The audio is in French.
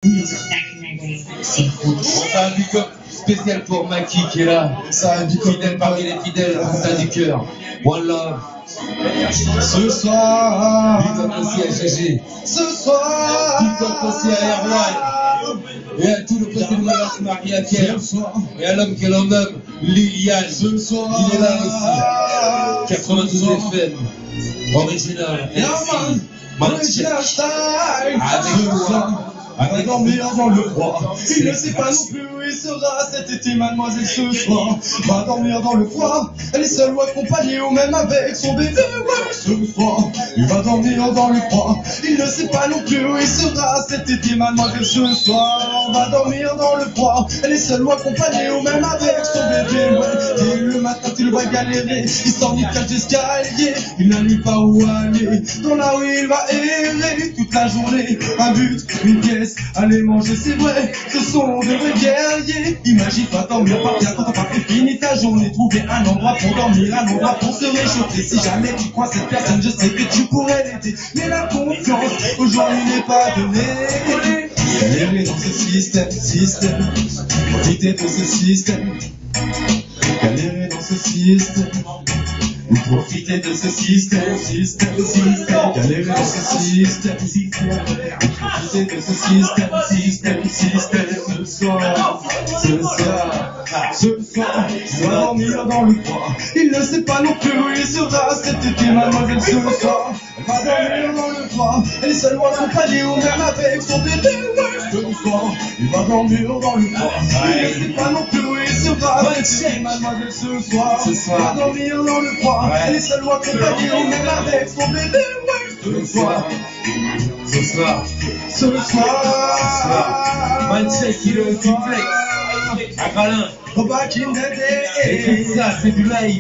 C'est un du cœur spécial pour Maki qui est là. Ça a du fidèle parmi les fidèles. Ça a du cœur. One love. Ce soir, big up aussi à GG. Ce soir, big up aussi à Erwan. Et à tout le côté de Maria Pierre. Et à l'homme qu'elle en nomme, Liliane. Ce soir, il est là aussi. 92 FM. Original. Original style. Avec toi. À dormir dans le froid. Il ne sait pas non plus où il sera cet été, mademoiselle, ce soir. Va dormir dans le froid. Elle est seule ou accompagnée ou même avec son bébé, ouais, ce soir. Il va dormir dans le froid. Il ne sait pas non plus où il sera cet été, mademoiselle, ce soir. Va dormir dans le froid. Elle est seule ou accompagnée ou même avec son bébé, ouais. Et le matin, tu le vas galérer. Il sort du cage d'escalier. Il n'a nulle part où aller. Dans la rue, il va errer toute la journée. Un but, une pièce. Allez manger, c'est vrai, ce sont de vrais guerriers. Imagine pas dormir par terre quand t'as pas fini ta journée. Trouver un endroit pour dormir, un endroit pour se réchauffer. Si jamais tu crois cette personne, je sais que tu pourrais l'aider. Mais la confiance aujourd'hui n'est pas donnée. Galérer dans ce système, profiter de ce système. Galérer dans ce système. Profiter de ce système, galérer dans ce système, profiter de ce système, ce soir, il va dormir dans le froid. Il ne sait pas non plus où il sera cet été, mademoiselle, ce soir. Elle va dormir dans le froid, elle est seule ou accompagnée ou même avec son bébé, ouais, ce soir. Il va dormir dans le froid, il ne sait pas non plus où il sera cet été, mademoiselle, ce soir. Elle va dormir dans le froid. Elle est seule ou accompagnée ou même avec son bébé, ouais, ce soir. Mindset, il est au duplex. À Valin. Back in the day. Et ça, c'est du live.